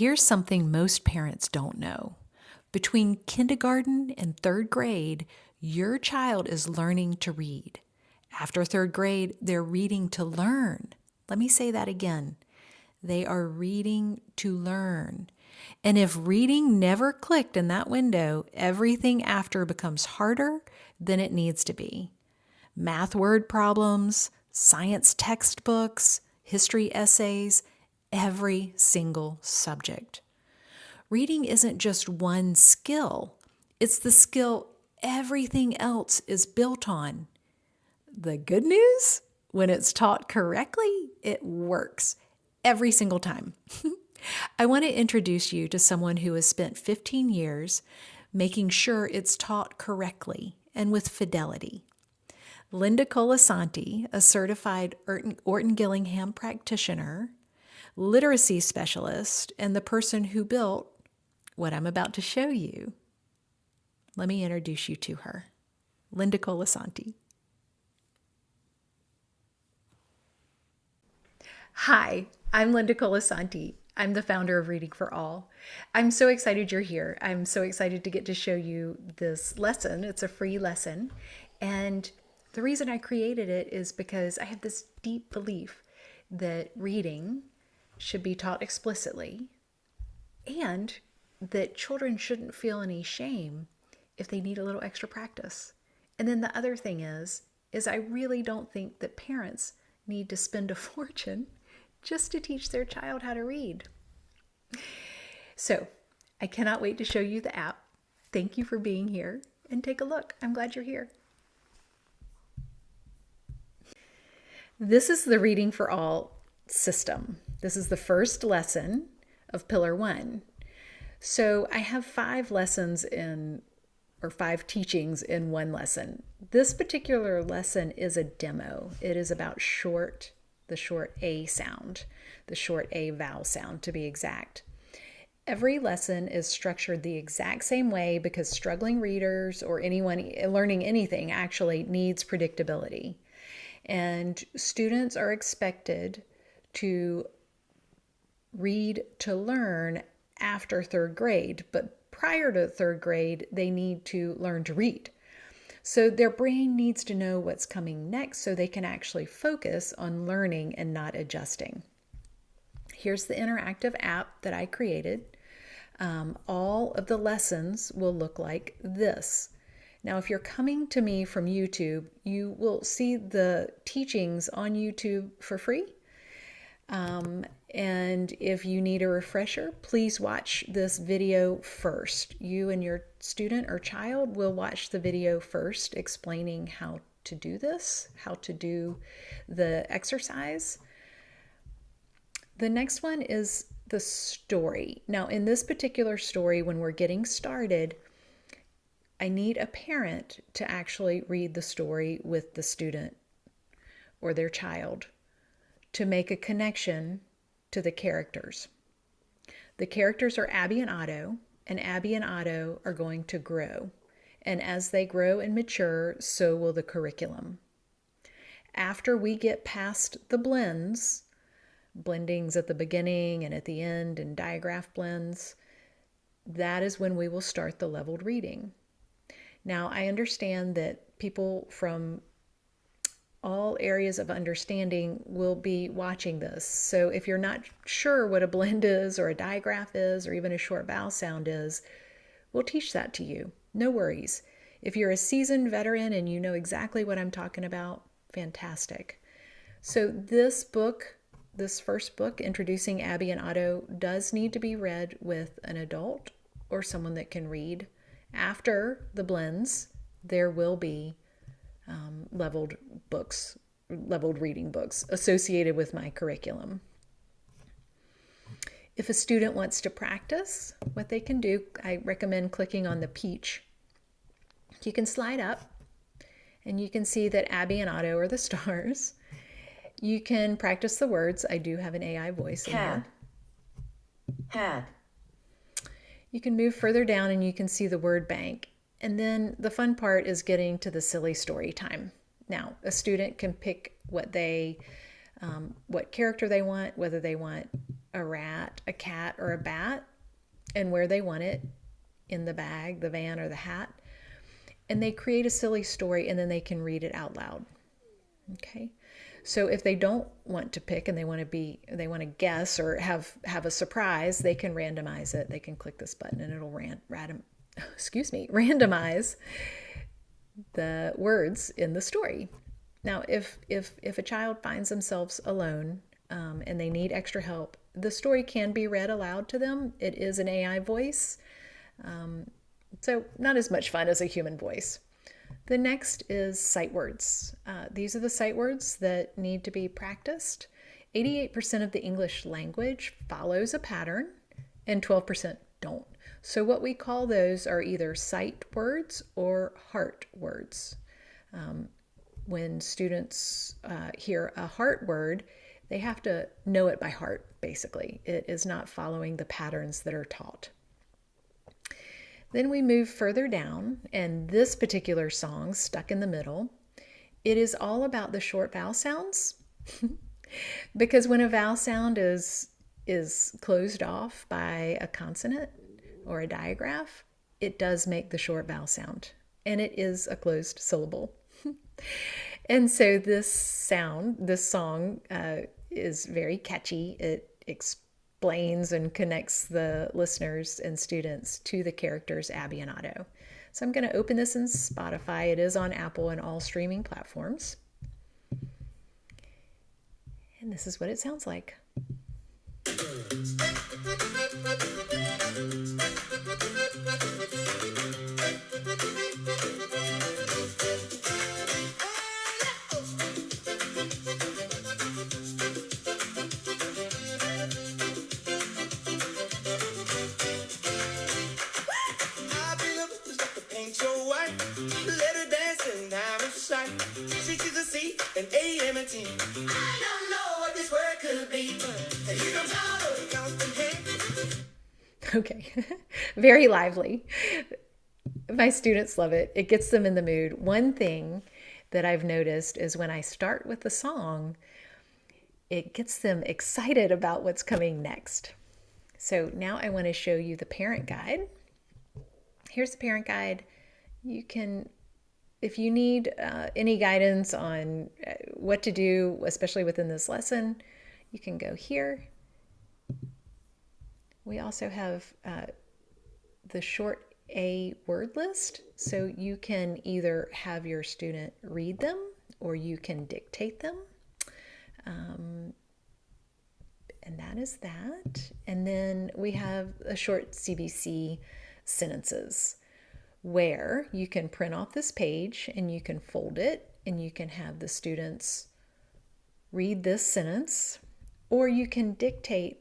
Here's something most parents don't know. Between kindergarten and third grade, your child is learning to read. After third grade, they're reading to learn. Let me say that again. They are reading to learn. And if reading never clicked in that window, everything after becomes harder than it needs to be. Math word problems, science textbooks, history essays, every single subject. Reading isn't just one skill, it's the skill everything else is built on. The good news, when it's taught correctly, it works every single time. I want to introduce you to someone who has spent 15 years making sure it's taught correctly and with fidelity. Linda Colasanti, a certified Orton-Gillingham practitioner, literacy specialist, and the person who built what I'm about to show you. Let me introduce you to her. Linda Colasanti. Hi, I'm Linda Colasanti. I'm the founder of Reading for All. I'm so excited you're here. I'm so excited to get to show you this lesson. It's a free lesson. And the reason I created it is because I have this deep belief that reading should be taught explicitly and that children shouldn't feel any shame if they need a little extra practice. And then the other thing is I really don't think that parents need to spend a fortune just to teach their child how to read. So I cannot wait to show you the app. Thank you for being here and take a look. I'm glad you're here. This is the Reading for All system. This is the first lesson of Pillar 1. So I have 5 lessons or 5 teachings in one lesson. This particular lesson is a demo. It is about the short A sound, the short A vowel sound to be exact. Every lesson is structured the exact same way because struggling readers or anyone learning anything actually needs predictability. And students are expected to read to learn after third grade, but prior to third grade, they need to learn to read. So their brain needs to know what's coming next so they can actually focus on learning and not adjusting. Here's the interactive app that I created. All of the lessons will look like this. Now, if you're coming to me from YouTube, you will see the teachings on YouTube for free. And if you need a refresher, please watch this video first. You and your student or child will watch the video first explaining how to do this, how to do the exercise. The next one is the story. Now, in this particular story, when we're getting started, I need a parent to actually read the story with the student or their child to make a connection to the characters. The characters are Abby and Otto are going to grow. And as they grow and mature, so will the curriculum. After we get past the blendings at the beginning and at the end, and digraph blends, that is when we will start the leveled reading. Now, I understand that people from all areas of understanding will be watching this. So if you're not sure what a blend is or a digraph is or even a short vowel sound is, we'll teach that to you. No worries. If you're a seasoned veteran and you know exactly what I'm talking about, fantastic. So this first book, Introducing Abby and Otto, does need to be read with an adult or someone that can read. After the blends, there will be leveled reading books associated with my curriculum. If a student wants to practice, what they can do, I recommend clicking on the peach. You can slide up and you can see that Abby and Otto are the stars. You can practice the words. I do have an AI voice in here. Had. You can move further down and you can see the word bank. And then the fun part is getting to the silly story time. Now, a student can pick what they what character they want, whether they want a rat, a cat, or a bat, and where they want it in the bag, the van, or the hat. And they create a silly story, and then they can read it out loud. Okay. So if they don't want to pick and they want to guess or have a surprise, they can randomize it. They can click this button and it'll randomize the words in the story. Now, if a child finds themselves alone and they need extra help, the story can be read aloud to them. It is an AI voice, so not as much fun as a human voice. The next is sight words. These are the sight words that need to be practiced. 88% of the English language follows a pattern and 12% don't. So what we call those are either sight words or heart words. When students hear a heart word, they have to know it by heart, basically. It is not following the patterns that are taught. Then we move further down, and this particular song, Stuck in the Middle, it is all about the short vowel sounds. Because when a vowel sound is closed off by a consonant or a digraph, it does make the short vowel sound, and it is a closed syllable. And so this song is very catchy. It explains and connects the listeners and students to the characters Abby and Otto. So I'm going to open this in Spotify. It is on Apple and all streaming platforms. And this is what it sounds like. Okay, very lively. My students love it. It gets them in the mood. One thing that I've noticed is when I start with the song, it gets them excited about what's coming next. So now I want to show you the parent guide. Here's the parent guide. You can, if you need any guidance on what to do, especially within this lesson, you can go here. We also have the short A word list, so you can either have your student read them or you can dictate them. And that is that. And then we have a short CBC sentences where you can print off this page and you can fold it and you can have the students read this sentence, or you can dictate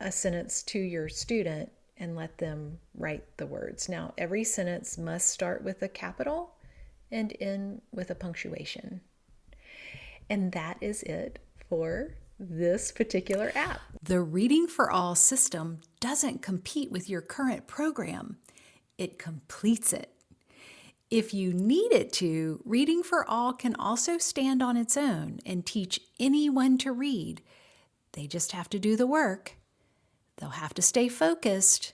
a sentence to your student and let them write the words. Now, every sentence must start with a capital and end with a punctuation. And that is it for this particular app. The Reading for All system doesn't compete with your current program. It completes it. If you need it to, Reading for All can also stand on its own and teach anyone to read. They just have to do the work. They'll have to stay focused,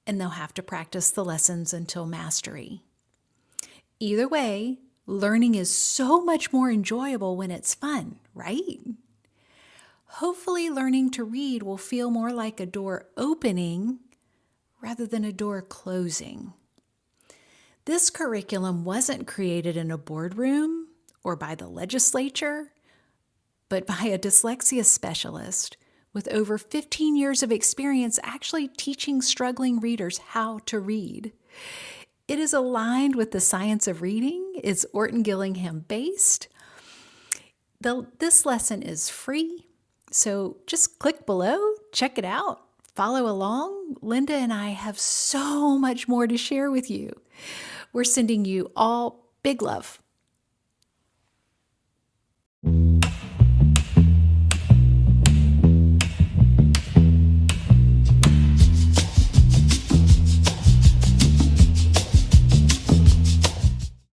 and they'll have to practice the lessons until mastery. Either way, learning is so much more enjoyable when it's fun, right? Hopefully, learning to read will feel more like a door opening rather than a door closing. This curriculum wasn't created in a boardroom or by the legislature, but by a dyslexia specialist with over 15 years of experience actually teaching struggling readers how to read. It is aligned with the science of reading. It's Orton-Gillingham based. This lesson is free, so just click below, check it out, follow along. Linda and I have so much more to share with you. We're sending you all big love.